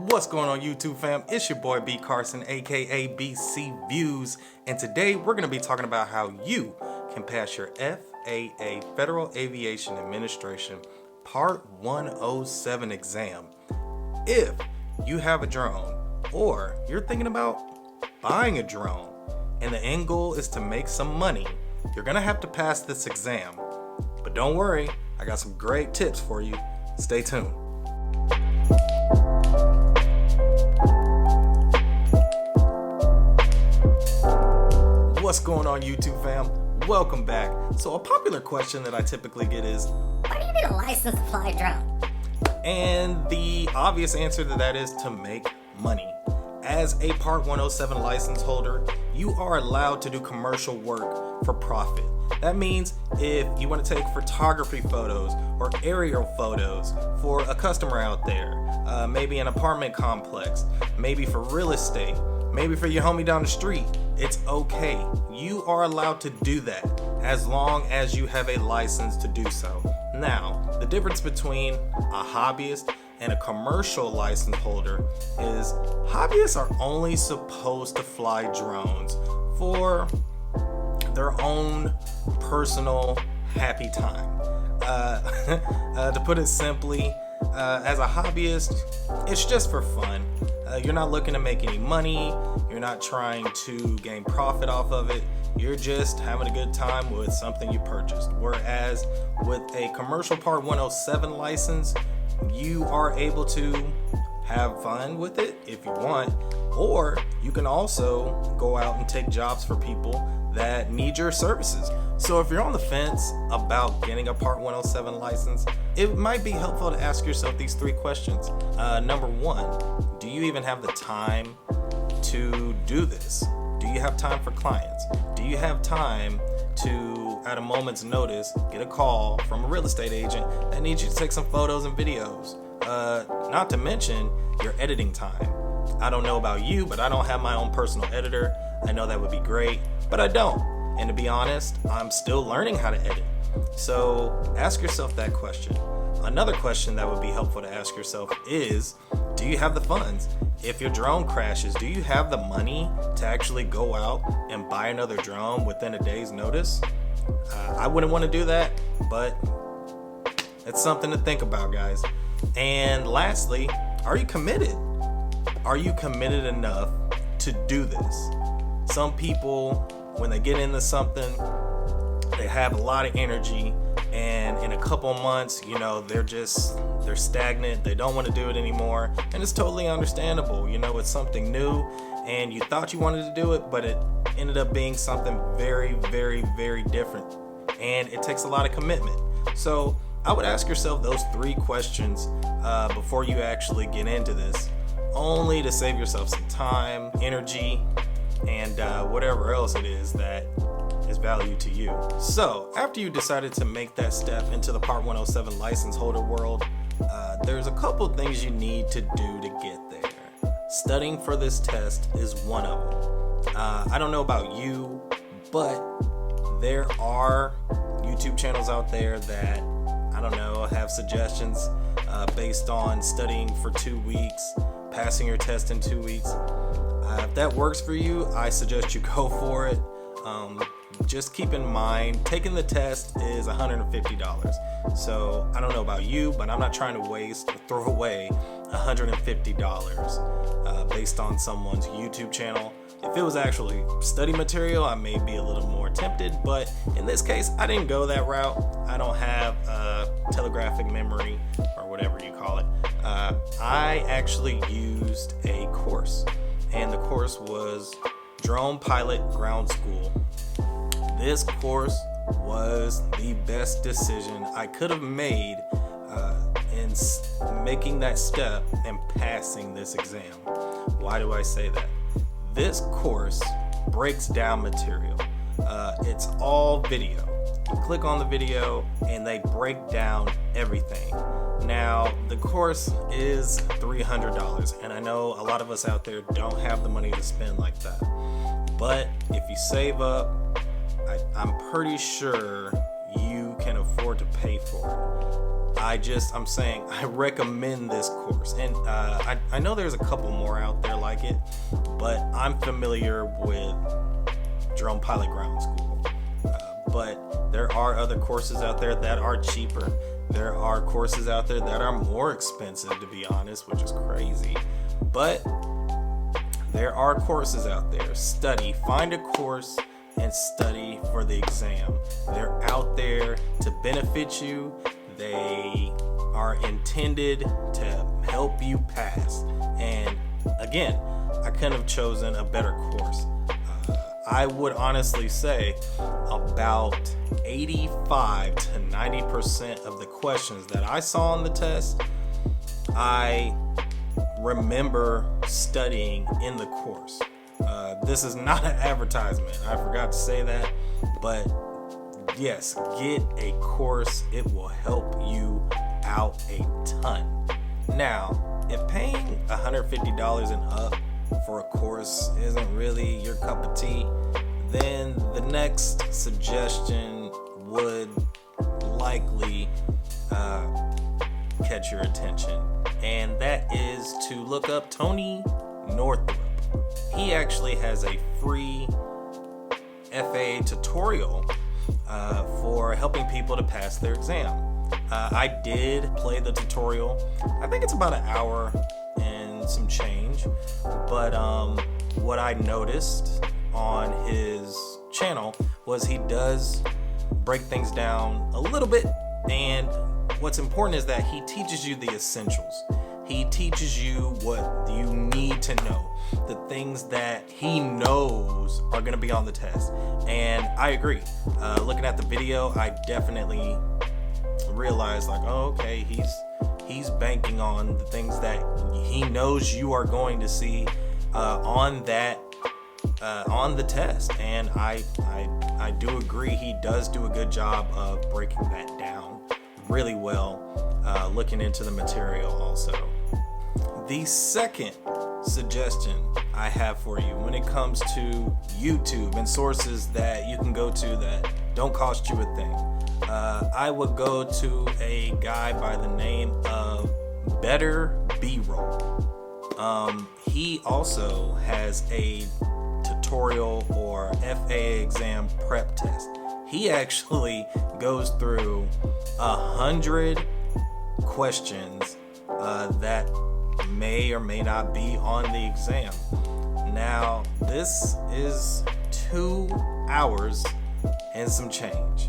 What's going on YouTube fam? It's your boy B Carson aka BC Views, and today we're going to be talking about how you can pass your FAA Federal Aviation Administration Part 107 exam if you have a drone or you're thinking about buying a drone and the end goal is to make some money. You're going to have to pass this exam, but don't worry, I got some great tips for you. Stay tuned. What's going on YouTube fam? Welcome back. So a popular question that I typically get is, why do you need a license to fly a drone? And the obvious answer to that is to make money. As a Part 107 license holder, you are allowed to do commercial work for profit. That means if you want to take photography photos or aerial photos for a customer out there, maybe an apartment complex, maybe for real estate, maybe for your homie down the street, it's okay. You are allowed to do that as long as you have a license to do so. Now, the difference between a hobbyist and a commercial license holder is hobbyists are only supposed to fly drones for their own personal happy time. To put it simply, as a hobbyist, it's just for fun. You're not looking to make any money. You're not trying to gain profit off of it. You're just having a good time with something you purchased. Whereas with a commercial Part 107 license, you are able to have fun with it if you want, or you can also go out and take jobs for people that need your services. So if you're on the fence about getting a Part 107 license, it might be helpful to ask yourself these three questions. Number one, do you even have the time to do this? Do you have time for clients? Do you have time to, at a moment's notice, get a call from a real estate agent that needs you to take some photos and videos? Not to mention your editing time. I don't know about you, but I don't have my own personal editor. I know that would be great, but I don't. And to be honest, I'm still learning how to edit. So ask yourself that question. Another question that would be helpful to ask yourself is, do you have the funds? If your drone crashes, do you have the money to actually go out and buy another drone within a day's notice? I wouldn't want to do that, but it's something to think about, guys. And lastly, are you committed? Are you committed enough to do this? Some people, when they get into something, they have a lot of energy, and in a couple months, they're stagnant. They don't want to do it anymore, and it's totally understandable. It's something new, and you thought you wanted to do it, but it ended up being something very, very, very different, and it takes a lot of commitment. So I would ask yourself those three questions before you actually get into this, only to save yourself some time, energy, and whatever else it is that is value to you. So after you decided to make that step into the Part 107 license holder world, there's a couple things you need to do to get there. Studying for this test is one of them. I don't know about you, but there are YouTube channels out there that, I don't know, have suggestions based on studying for 2 weeks, passing your test in 2 weeks. If that works for you, I suggest you go for it. Just keep in mind, taking the test is $150. So I don't know about you, but I'm not trying to waste or throw away $150 based on someone's YouTube channel. If it was actually study material, I may be a little more tempted, but in this case, I didn't go that route. I don't have telegraphic memory or whatever you call it. I actually used a course, and the course was Drone Pilot Ground School. This course was the best decision I could have made in making that step and passing this exam. Why do I say that? This course breaks down material. It's all video. You click on the video and they break down everything. Now, the course is $300, and I know a lot of us out there don't have the money to spend like that. But if you save up, I'm pretty sure you can afford to pay for it. I'm saying I recommend this course. And I know there's a couple more out there like it, but I'm familiar with Drone Pilot Ground School. But there are other courses out there that are cheaper. There are courses out there that are more expensive, to be honest, which is crazy. But there are courses out there. Study, find a course and study for the exam. They're out there to benefit you. They are intended to help you pass. And again, I couldn't have chosen a better course. I would honestly say about 85 to 90% of the questions that I saw on the test, I remember studying in the course. This is not an advertisement. I forgot to say that, but yes, get a course. It will help you out a ton. Now, if paying $150 and up for a course isn't really your cup of tea, then the next suggestion would likely catch your attention, and that is to look up Tony Northrup. He actually has a free FAA tutorial for helping people to pass their exam. I did play the tutorial. I think it's about an hour and some change, but what I noticed on his channel was he does break things down a little bit, and what's important is that he teaches you the essentials. He teaches you what you need to know, the things that he knows are going to be on the test. And I agree. Looking at the video, I definitely realized like, oh, okay, he's banking on the things that he knows you are going to see on the test. And I do agree, he does do a good job of breaking that down really well, looking into the material also. The second suggestion I have for you when it comes to YouTube and sources that you can go to that don't cost you a thing, I would go to a guy by the name of Better B-Roll. He also has a tutorial or FAA exam prep test. He actually goes through 100 questions that may or may not be on the exam. Now, this is 2 hours and some change.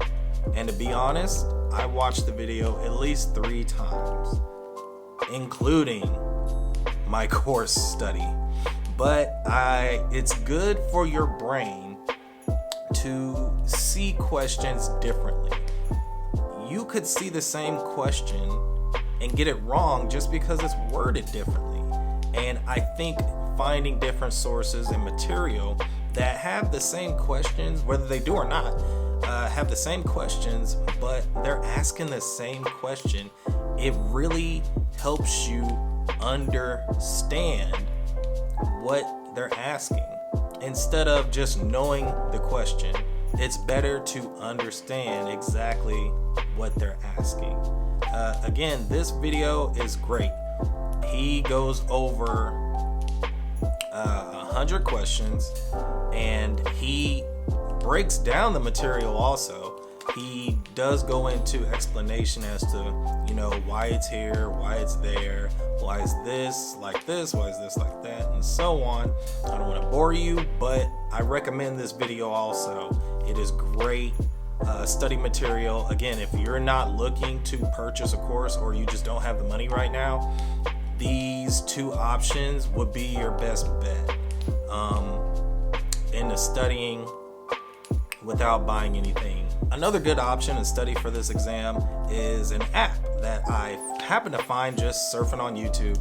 And to be honest, I watched the video at least 3 times, including my course study. But it's good for your brain to see questions differently. You could see the same question and get it wrong just because it's worded differently. And I think finding different sources and material that have the same questions, whether they do or not, have the same questions, but they're asking the same question, it really helps you understand what they're asking. Instead of just knowing the question, it's better to understand exactly what they're asking. Again, this video is great. He goes over 100 questions, and he breaks down the material also. He does go into explanation as to, why it's here, why it's there, why is this like this, why is this like that, and so on. I don't want to bore you, but I recommend this video also. It is great study material. Again, if you're not looking to purchase a course or you just don't have the money right now, these 2 options would be your best bet into studying without buying anything. Another good option to study for this exam is an app that I happened to find just surfing on YouTube.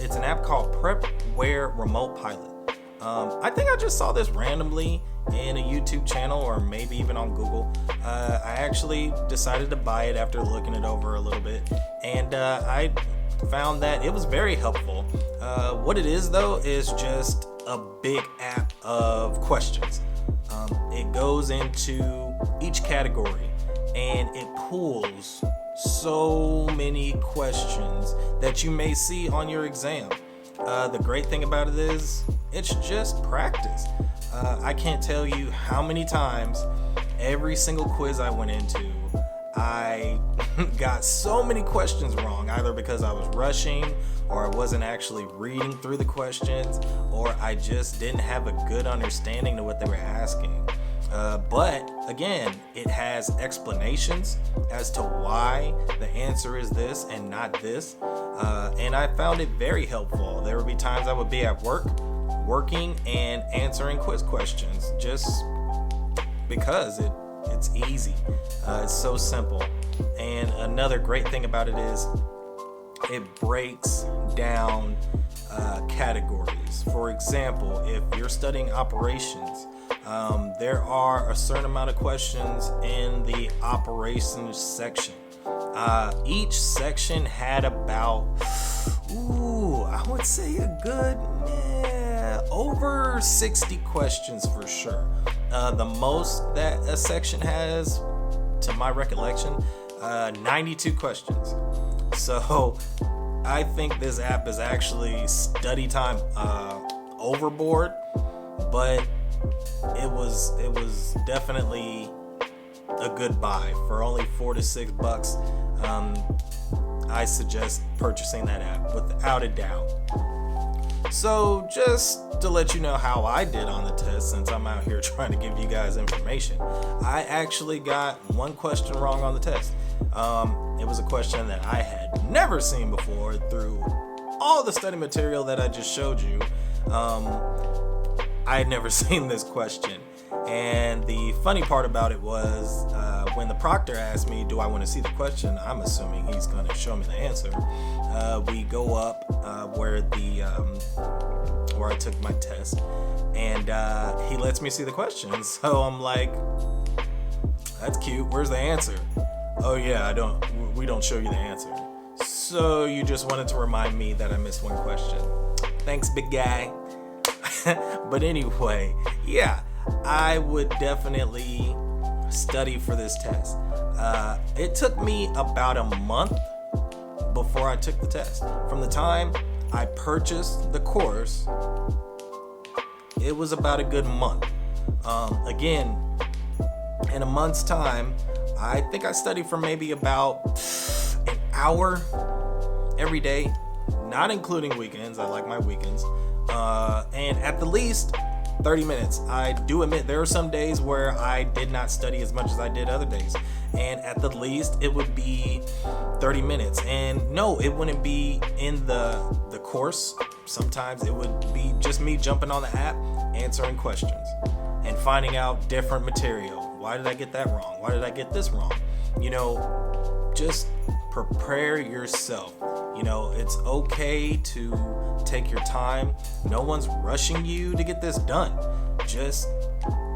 It's an app called Prepware Remote Pilot. I think I just saw this randomly in a YouTube channel or maybe even on Google. I actually decided to buy it after looking it over a little bit, and I found that it was very helpful. What it is though is just a big app of questions. It goes into each category and it pulls so many questions that you may see on your exam. The great thing about it is it's just practice. I can't tell you how many times every single quiz I went into, I got so many questions wrong, either because I was rushing or I wasn't actually reading through the questions, or I just didn't have a good understanding of what they were asking. But again, it has explanations as to why the answer is this and not this. And I found it very helpful. There would be times I would be at work, working and answering quiz questions just because it's easy. It's so simple. And another great thing about it is it breaks down categories. For example, if you're studying operations, there are a certain amount of questions in the operations section. Each section had about, I would say a good, over 60 questions for sure. The most that a section has, to my recollection, 92 questions. So I think this app is actually study time overboard, but it was definitely a good buy. For only $4 to $6, I suggest purchasing that app without a doubt. So just to let you know how I did on the test, since I'm out here trying to give you guys information, I actually got one question wrong on the test. It was a question that I had never seen before through all the study material that I just showed you. I had never seen this question. And the funny part about it was when the proctor asked me, do I want to see the question? I'm assuming he's going to show me the answer. We go up where I took my test, and he lets me see the question. So I'm like, that's cute. Where's the answer? Oh yeah, we don't show you the answer. So you just wanted to remind me that I missed one question. Thanks, big guy. But anyway, yeah, I would definitely study for this test. It took me about a month before I took the test. From the time I purchased the course, it was about a good month. Again, in a month's time, I think I studied for maybe about an hour every day, not including weekends. I like my weekends. And at the least 30 minutes. I do admit there are some days where I did not study as much as I did other days. And at the least it would be 30 minutes. And no, it wouldn't be in the course. Sometimes it would be just me jumping on the app, answering questions, and finding out different material. Why did I get that wrong? Why did I get this wrong? Just prepare yourself. It's okay to take your time. No one's rushing you to get this done. Just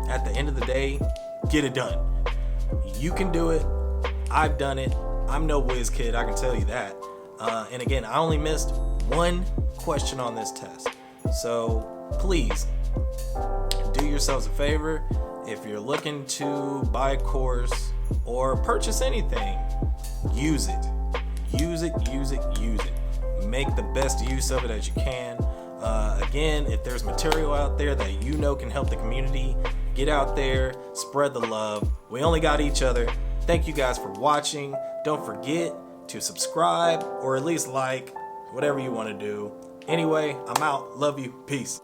at the end of the day, get it done. You can do it. I've done it. I'm no whiz kid, I can tell you that. And again, I only missed one question on this test. So please do yourselves a favor. If you're looking to buy a course or purchase anything, use it. Use it. Make the best use of it as you can. Again, if there's material out there that can help the community, get out there, spread the love. We only got each other. Thank you guys for watching. Don't forget to subscribe or at least like, whatever you want to do. Anyway, I'm out. Love you. Peace.